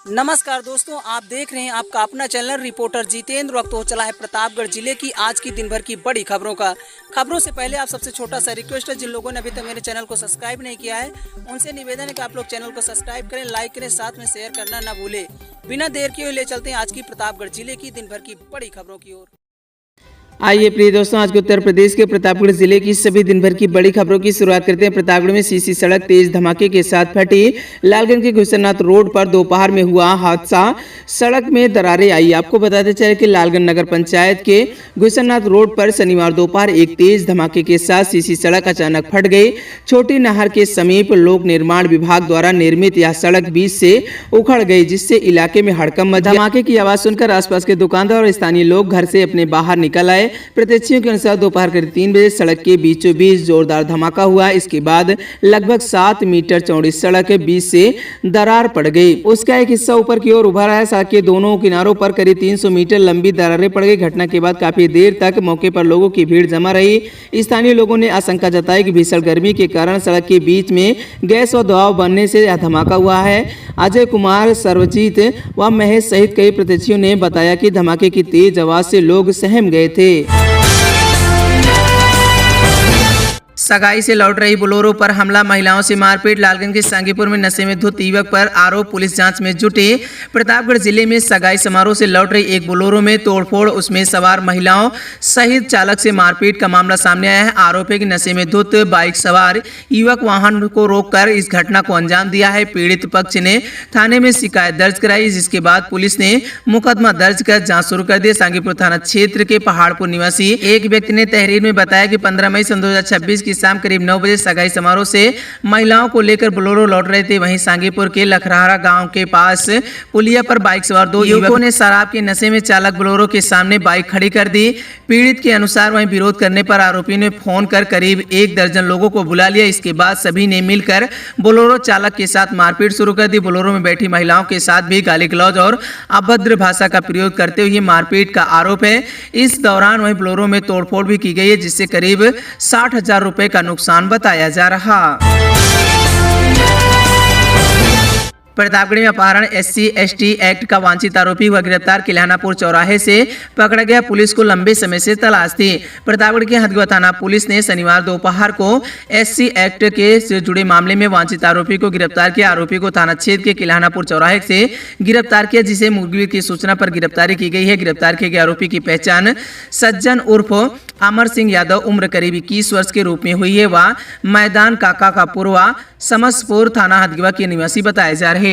नमस्कार दोस्तों, आप देख रहे हैं आपका अपना चैनल रिपोर्टर जितेंद्र। वक्त हो चला है प्रतापगढ़ जिले की आज की दिन भर की बड़ी खबरों से पहले आप सबसे छोटा सा रिक्वेस्ट है, जिन लोगों ने अभी तक मेरे चैनल को सब्सक्राइब नहीं किया है उनसे निवेदन है कि आप लोग चैनल को सब्सक्राइब करें, लाइक करें, साथ में शेयर करना ना भूले। बिना देर किए ले चलते हैं आज की प्रतापगढ़ जिले की दिन भर की बड़ी खबरों की ओर। आइए प्रिय दोस्तों, आज के उत्तर प्रदेश के प्रतापगढ़ जिले की सभी दिन भर की बड़ी खबरों की शुरुआत करते हैं। प्रतापगढ़ में सीसी सड़क तेज धमाके के साथ फटी। लालगंज के घुसरनाथ रोड पर दोपहर में हुआ हादसा, सड़क में दरारें आई। आपको बताते चले कि लालगंज नगर पंचायत के घुसरनाथ रोड पर शनिवार दोपहर एक तेज धमाके के साथ सीसी सड़क अचानक फट गई। छोटी नहर के समीप लोक निर्माण विभाग द्वारा निर्मित यह सड़क बीच से उखड़ गई, जिससे इलाके में हड़कंप मच गया। धमाके की आवाज सुनकर आसपास के दुकानदार और स्थानीय लोग घर से अपने बाहर निकल आए। प्रत्यक्षियों के अनुसार दोपहर करीब 3 बजे सड़क के बीचों बीच जोरदार धमाका हुआ। इसके बाद लगभग 7 मीटर चौड़ी सड़क के बीच से दरार पड़ गई। उसका एक हिस्सा ऊपर की ओर उभर आया। सड़क के दोनों किनारों पर करीब 300 मीटर लंबी दरारें पड़ गई। घटना के बाद काफी देर तक मौके पर लोगों की भीड़ जमा रही। स्थानीय लोगों ने आशंका जताई कि भीषण गर्मी के कारण सड़क के बीच में गैस व दबाव बनने से यह धमाका हुआ है। अजय कुमार, सर्वजीत व महेश सहित कई प्रत्यक्षियों ने बताया कि धमाके की तेज आवाज से लोग सहम गए थे। सगाई से लौट रही बोलेरो पर हमला, महिलाओं से मारपीट। लालगंज के सांगीपुर में नशे में धुत युवक पर आरोप, पुलिस जांच में जुटी। प्रतापगढ़ जिले में सगाई समारोह से लौट रही एक बोलेरो में तोड़फोड़, उसमें सवार महिलाओं सहित चालक से मारपीट का मामला सामने आया है। आरोप है कि नशे में धुत बाइक सवार युवक वाहन को रोककर इस घटना को अंजाम दिया है। पीड़ित पक्ष ने थाने में शिकायत दर्ज कराई, जिसके बाद पुलिस ने मुकदमा दर्ज कर जाँच शुरू कर दी। सांगीपुर थाना क्षेत्र के पहाड़पुर निवासी एक व्यक्ति ने तहरीर में बताया कि 15 मई सन 2026 की शाम करीब 9 बजे सगाई समारोह से महिलाओं को लेकर बोलेरो लौट रहे थे। वहीं सांगीपुर के लखरारा गांव के पास पुलिया पर बाइक सवार 2 युवकों ने शराब के नशे में चालक बोलेरो के सामने बाइक खड़ी कर दी। पीड़ित के अनुसार वहीं विरोध करने पर आरोपियों ने फोन कर करीब 1 दर्जन लोगों को बुला लिया। इसके बाद सभी ने मिलकर बोलेरो चालक के साथ मारपीट शुरू कर दी। बोलेरो में बैठी महिलाओं के साथ भी गाली गलौज और अभद्र भाषा का प्रयोग करते हुए मारपीट का आरोप है। इस दौरान वहीं बोलेरो में तोड़फोड़ भी की गई है, जिससे करीब 60,000 रुपए का नुकसान बताया जा रहा। प्रतापगढ़ में अपहरण SC/ST एक्ट का वांछित आरोपी हुआ गिरफ्तार। किलानापुर चौराहे से पकड़ा गया। पुलिस को लंबे समय से तलाश थी। प्रतापगढ़ के हथगवा थाना पुलिस ने शनिवार दोपहर को SC एक्ट के से जुड़े मामले में वांछित आरोपी को गिरफ्तार किया। आरोपी को थाना क्षेत्र के किलानापुर चौराहे से गिरफ्तार किया, जिसे मुखबिर की सूचना पर गिरफ्तारी की गई है। गिरफ्तार किए गए आरोपी की पहचान सज्जन उर्फ अमर सिंह यादव, उम्र करीब 21 वर्ष के रूप में हुई है। वह मैदान काका का पूर्वा समसपुर थाना हथगवा के निवासी बताए जा रहे।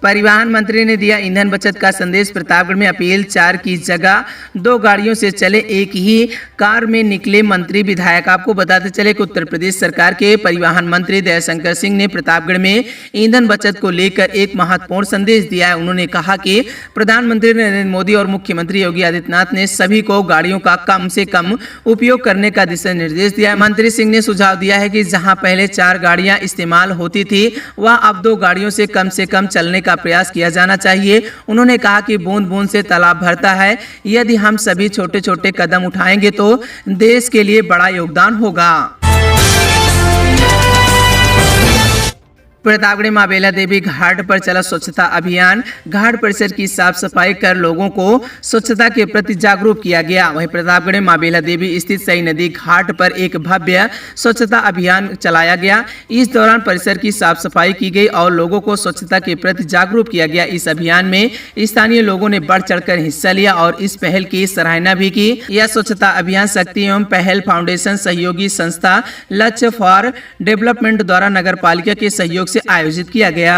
परिवहन मंत्री ने दिया ईंधन बचत का संदेश। प्रतापगढ़ में अपील 4 की जगह 2 गाड़ियों से चले, एक ही कार में निकले मंत्री विधायक। आपको बताते चले कि उत्तर प्रदेश सरकार के परिवहन मंत्री दयाशंकर सिंह ने प्रतापगढ़ में ईंधन बचत को लेकर एक महत्वपूर्ण संदेश दिया है। उन्होंने कहा कि प्रधानमंत्री नरेंद्र मोदी और मुख्यमंत्री योगी आदित्यनाथ ने सभी को गाड़ियों का कम से कम उपयोग करने का दिशा निर्देश दिया है। मंत्री सिंह ने सुझाव दिया है कि जहां पहले 4 गाड़ियां इस्तेमाल होती थी, वह अब 2 गाड़ियों से कम चलने का प्रयास किया जाना चाहिए। उन्होंने कहा कि बूंद बूंद से तालाब भरता है। यदि हम सभी छोटे छोटे कदम उठाएंगे तो देश के लिए बड़ा योगदान होगा। प्रतापगढ़ मां बेला देवी घाट पर चला स्वच्छता अभियान। घाट परिसर की साफ सफाई कर लोगों को स्वच्छता के प्रति जागरूक किया गया। वहीं प्रतापगढ़ मां बेला देवी स्थित सई नदी घाट पर एक भव्य स्वच्छता अभियान चलाया गया। इस दौरान परिसर की साफ सफाई की गई और लोगों को स्वच्छता के प्रति जागरूक किया गया। इस अभियान में स्थानीय लोगों ने बढ़ चढ़कर हिस्सा लिया और इस पहल की सराहना भी की। यह स्वच्छता अभियान शक्ति एवं पहल फाउंडेशन सहयोगी संस्था लक्ष्य फॉर डेवलपमेंट द्वारा नगर पालिका के सहयोग से आयोजित किया गया।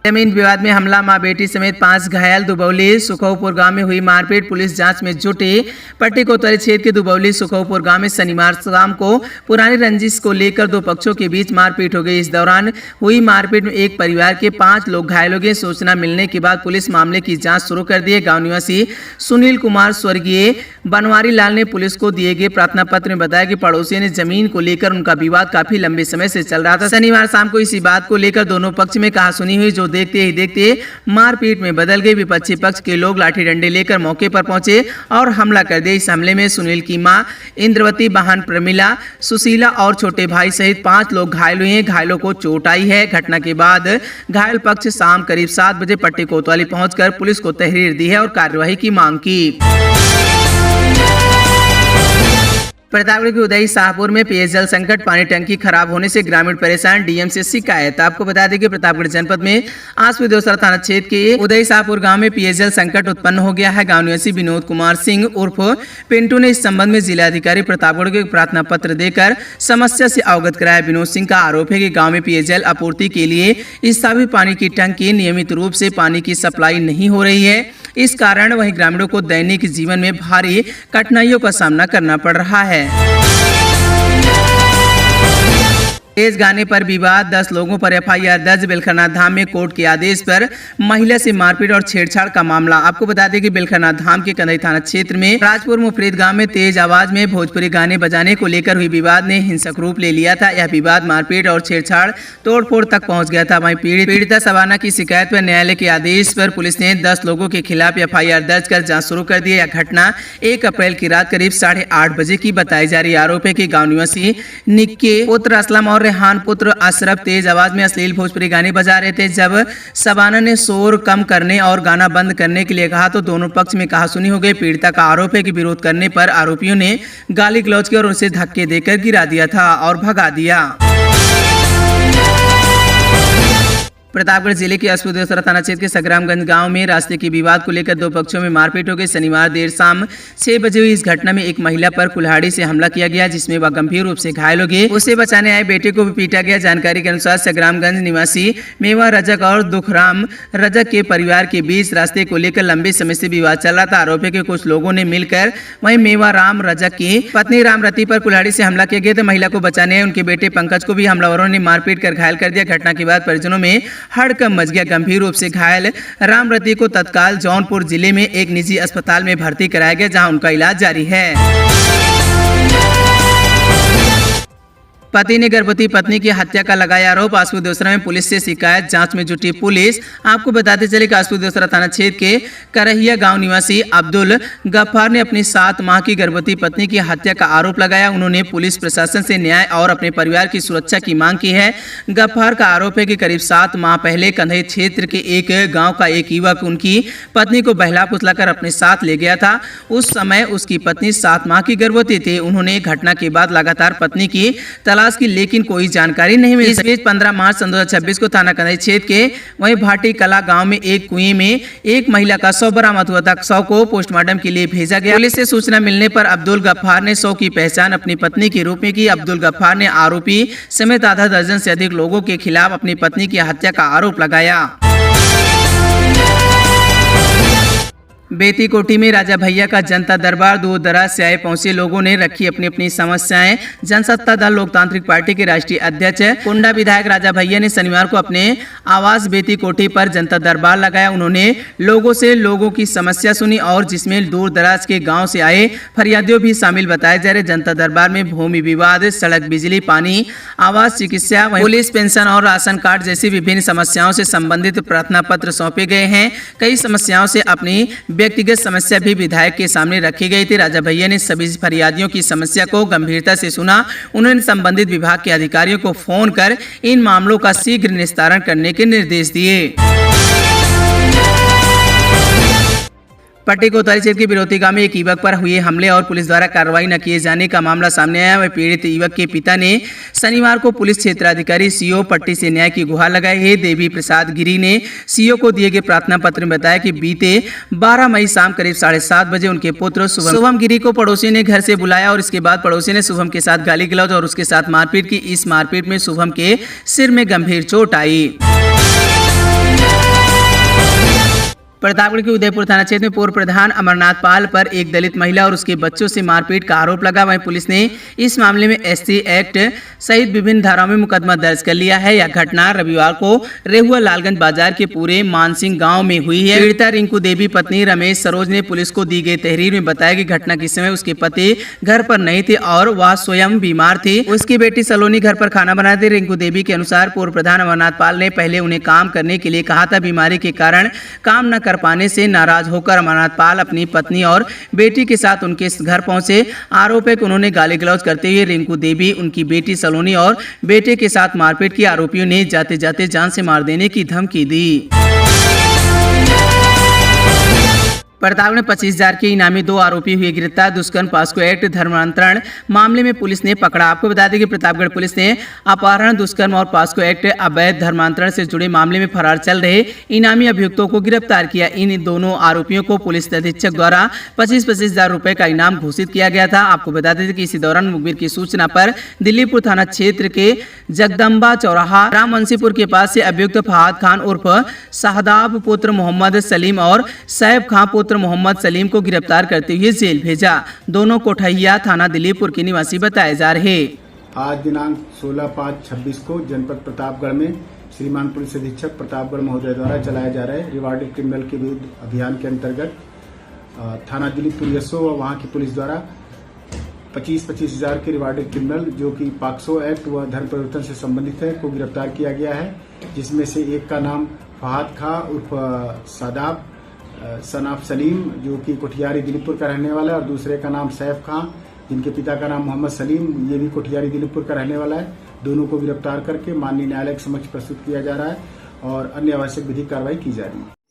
जमीन विवाद में हमला, मां बेटी समेत 5 घायल। दुबौली सुखौपुर गांव में हुई मारपीट, पुलिस जांच में जुटी। पट्टी कोतवाली क्षेत्र के दुबौली सुखौपुर गांव में शनिवार शाम को पुरानी रंजिश को लेकर 2 पक्षों के बीच मारपीट हो गई। इस दौरान हुई मारपीट में एक परिवार के 5 लोग घायल हो गए। सूचना मिलने के बाद पुलिस मामले की जाँच शुरू कर दी। गाँव निवासी सुनील कुमार स्वर्गीय बनवारी लाल ने पुलिस को दिए गए प्रार्थना पत्र में बताया कि पड़ोसी ने जमीन को लेकर उनका विवाद काफी लंबे समय से चल रहा था। शनिवार शाम को इसी बात को लेकर दोनों पक्ष में कहासुनी हुई, जो देखते ही देखते मारपीट में बदल गई। विपक्षी पक्ष के लोग लाठी डंडे लेकर मौके पर पहुंचे और हमला कर दिया। इस हमले में सुनील की मां इंद्रवती, बहन प्रमिला, सुशीला और छोटे भाई सहित 5 लोग घायल हुए हैं। घायलों को चोट आई है। घटना के बाद घायल पक्ष शाम करीब 7 बजे पट्टी कोतवाली पहुंचकर पुलिस को तहरीर दी है और कार्यवाही की मांग की। प्रतापगढ़ के उदय शाहपुर में पेयजल संकट, पानी टंकी खराब होने से ग्रामीण परेशान, डीएम से शिकायत। आपको बता दें कि प्रतापगढ़ जनपद में आसपुर देवसरा थाना क्षेत्र के उदय शाहपुर गांव में पेयजल संकट उत्पन्न हो गया है। गांव निवासी विनोद कुमार सिंह उर्फ पिंटू ने इस संबंध में जिलाधिकारी प्रतापगढ़ को एक प्रार्थना पत्र देकर समस्या से अवगत कराया। विनोद सिंह का आरोप है कि गाँव में पेयजल आपूर्ति के लिए स्थापित पानी की टंकी नियमित रूप से पानी की सप्लाई नहीं हो रही है। इस कारण वहीं ग्रामीणों को दैनिक जीवन में भारी कठिनाइयों का सामना करना पड़ रहा है। तेज गाने पर विवाद, 10 लोगों पर एफआईआर दर्ज। बेलखरनाथ धाम में कोर्ट के आदेश पर महिला से मारपीट और छेड़छाड़ का मामला। आपको बता दें कि बेलखरनाथ धाम के कंदई थाना क्षेत्र में राजपुर मुफरीद गांव में तेज आवाज में भोजपुरी गाने बजाने को लेकर हुई विवाद ने हिंसक रूप ले लिया था। यह विवाद मारपीट और छेड़छाड़ तोड़फोड़ तक पहुंच गया था। वहीं पीड़िता सबाना की शिकायत पर न्यायालय के आदेश पर पुलिस ने 10 लोगों के खिलाफ एफआईआर दर्ज कर जाँच शुरू कर दी। यह घटना 1 अप्रैल की रात करीब 8:30 बजे की बताई जा रही। आरोप है कि गाँव निवासी निक्के पुत्र असलम और रेहान पुत्र अशरफ तेज आवाज में अश्लील भोजपुरी गाने बजा रहे थे। जब सबाना ने शोर कम करने और गाना बंद करने के लिए कहा तो दोनों पक्ष में कहासुनी हो गई। पीड़िता का आरोप है कि विरोध करने पर आरोपियों ने गाली गलौज की और उनसे धक्के देकर गिरा दिया था और भगा दिया। प्रतापगढ़ जिले के आसपुर देवसरा थाना क्षेत्र के संग्रामगंज गांव में रास्ते के विवाद को लेकर 2 पक्षों में मारपीट हो गई। शनिवार देर शाम 6 बजे हुई इस घटना में एक महिला पर कुल्हाड़ी से हमला किया गया, जिसमें वह गंभीर रूप से घायल हो गई। उसे बचाने आए बेटे को भी पीटा गया। जानकारी के अनुसार संग्रामगंज निवासी मेवा रजक और दुखराम रजक के परिवार के बीच रास्ते को लेकर लंबे समय से विवाद चल रहा था। आरोप है कि कुछ लोगों ने मिलकर वहीं मेवा राम रजक की पत्नी रामरती पर कुल्हाड़ी से हमला किया गया। तो महिला को बचाने आए उनके बेटे पंकज को भी हमलावरों ने मारपीट कर घायल कर दिया। घटना के बाद परिजनों में हड़कंप मच गया। गंभीर रूप से घायल रामरती को तत्काल जौनपुर जिले में एक निजी अस्पताल में भर्ती कराया गया, जहां उनका इलाज जारी है। पति ने गर्भवती पत्नी की हत्या का लगाया आरोप। आसपुर देवसरा में पुलिस से शिकायत, जांच में जुटी पुलिस। आपको बताते चले कि आसपुर देवसरा थाना क्षेत्र के करहिया गांव निवासी अब्दुल गफ्फार ने अपनी 7 माह की गर्भवती पत्नी की हत्या का आरोप लगाया। उन्होंने पुलिस प्रशासन से न्याय और अपने परिवार की सुरक्षा की मांग की है। गफ्फार का आरोप है कि करीब 7 माह पहले कंधई क्षेत्र के एक गाँव का एक युवक उनकी पत्नी को बहला फुसलाकर अपने साथ ले गया था। उस समय उसकी पत्नी 7 माह की गर्भवती थी। उन्होंने घटना के बाद लगातार पत्नी की तलाश की, लेकिन कोई जानकारी नहीं मिली। इस बीच 15 मार्च 2026 को थाना कंधई क्षेत्र के वहीं भाटी कला गांव में एक कुएं में एक महिला का शव बरामद हुआ था। शव को पोस्टमार्टम के लिए भेजा गया। पुलिस से सूचना मिलने पर अब्दुल गफ्फार ने शव की पहचान अपनी पत्नी के रूप में की। अब्दुल गफ्फार ने आरोपी समेत आधा दर्जन से अधिक लोगों के खिलाफ अपनी पत्नी की हत्या का आरोप लगाया। बेती कोठी में राजा भैया का जनता दरबार, दूर दराज से आए पहुंचे लोगों ने रखी अपनी अपनी समस्याएं। जनसत्ता दल लोकतांत्रिक पार्टी के राष्ट्रीय अध्यक्ष कुंडा विधायक राजा भैया ने शनिवार को अपने आवास बेती कोठी पर जनता दरबार लगाया। उन्होंने लोगों से लोगों की समस्या सुनी और जिसमें दूर दराज के गाँव से आए फरियादियों भी शामिल बताए जा रहे। जनता दरबार में भूमि विवाद, सड़क, बिजली, पानी, आवास, चिकित्सा, पुलिस, पेंशन और राशन कार्ड जैसी विभिन्न समस्याओं से संबंधित प्रार्थना पत्र सौंपे गए हैं। कई समस्याओं से अपनी व्यक्तिगत समस्या भी विधायक के सामने रखी गई थी। राजा भैया ने सभी फरियादियों की समस्या को गंभीरता से सुना। उन्होंने संबंधित विभाग के अधिकारियों को फोन कर इन मामलों का शीघ्र निस्तारण करने के निर्देश दिए। पट्टी कोतवाली क्षेत्र के बिरोती गांव में एक युवक पर हुए हमले और पुलिस द्वारा कार्रवाई न किए जाने का मामला सामने आया। वह पीड़ित युवक के पिता ने शनिवार को पुलिस क्षेत्राधिकारी सीओ पट्टी से न्याय की गुहार लगाई है। देवी प्रसाद गिरी ने सीओ को दिए गए प्रार्थना पत्र में बताया कि बीते 12 मई शाम करीब 7:30 बजे उनके पुत्र शुभम गिरी को पड़ोसी ने घर से बुलाया और इसके बाद पड़ोसी ने शुभम के साथ गाली गलौज और उसके साथ मारपीट की। इस मारपीट में शुभम के सिर में गंभीर चोट आई। प्रतापगढ़ के उदयपुर थाना क्षेत्र में पूर्व प्रधान अमरनाथ पाल पर एक दलित महिला और उसके बच्चों से मारपीट का आरोप लगा। वहीं पुलिस ने इस मामले में SC एक्ट सहित विभिन्न धाराओं में मुकदमा दर्ज कर लिया है। यह घटना रविवार को रेहुआ लालगंज बाजार के पूरे मानसिंह गांव में हुई है। पीड़िता रिंकू देवी पत्नी रमेश सरोज ने पुलिस को दी गई तहरीर में बताया कि घटना के समय उसके पति घर पर नहीं थे और वह स्वयं बीमार थी। उसकी बेटी सलोनी घर पर खाना बना रही थी। रिंकू देवी के अनुसार पूर्व प्रधान अमरनाथ पाल ने पहले उन्हें काम करने के लिए कहा था। बीमारी के कारण काम न कर पाने से नाराज होकर अमरनाथ पाल अपनी पत्नी और बेटी के साथ उनके घर पहुंचे। आरोप है कि उन्होंने गाली गलौज करते हुए रिंकू देवी, उनकी बेटी सलोनी और बेटे के साथ मारपीट की। आरोपियों ने जाते जाते जान से मार देने की धमकी दी। प्रतापगढ़ में 25,000 के इनामी 2 आरोपी हुए गिरफ्तार। दुष्कर्म पॉक्सो एक्ट धर्मांतरण मामले में पुलिस ने पकड़ा। आपको बता दें कि प्रतापगढ़ पुलिस ने अपहरण, दुष्कर्म और पॉक्सो एक्ट अवैध धर्मांतरण से जुड़े मामले में फरार चल रहे इनामी अभियुक्तों को गिरफ्तार किया। इन दोनों आरोपियों को पुलिस अधीक्षक द्वारा 25,000 रुपए का इनाम घोषित किया गया था। आपको बता दें कि इसी दौरान मुखबिर की सूचना पर दिल्लीपुर थाना क्षेत्र के जगदम्बा चौराहा रामवंशीपुर के पास से अभियुक्त फहाद खान उर्फ शाहदाब पुत्र मोहम्मद सलीम और सैफ खां पुत्र मोहम्मद सलीम को गिरफ्तार करते हुए जेल भेजा। दोनों कोठैया थाना दिल्लीपुर के निवासी बताए जा रहे। आज दिनांक 16/5/26 को जनपद प्रतापगढ़ में श्रीमान पुलिस अधीक्षक प्रतापगढ़ महोदय द्वारा चलाए जा रहे रिवार्डेड क्रिमिनल के विरुद्ध अभियान के अंतर्गत थाना दिल्लीपुर एसओ व वहां की पुलिस द्वारा 25,000 के रिवार्डेड क्रिमिनल जो कि पॉक्सो एक्ट व धर्म परिवर्तन से संबंधित है को गिरफ्तार किया गया है। जिसमें से एक का नाम फहाद खां उर्फ सादाब सन ऑफ सलीम जो कि कोठियारी दिलीपुर का रहने वाला है और दूसरे का नाम सैफ खां जिनके पिता का नाम मोहम्मद सलीम, ये भी कोठियारी दिलीपुर का रहने वाला है। दोनों को गिरफ्तार करके माननीय न्यायालय के समक्ष प्रस्तुत किया जा रहा है और अन्य आवश्यक विधिक कार्रवाई की जा रही है।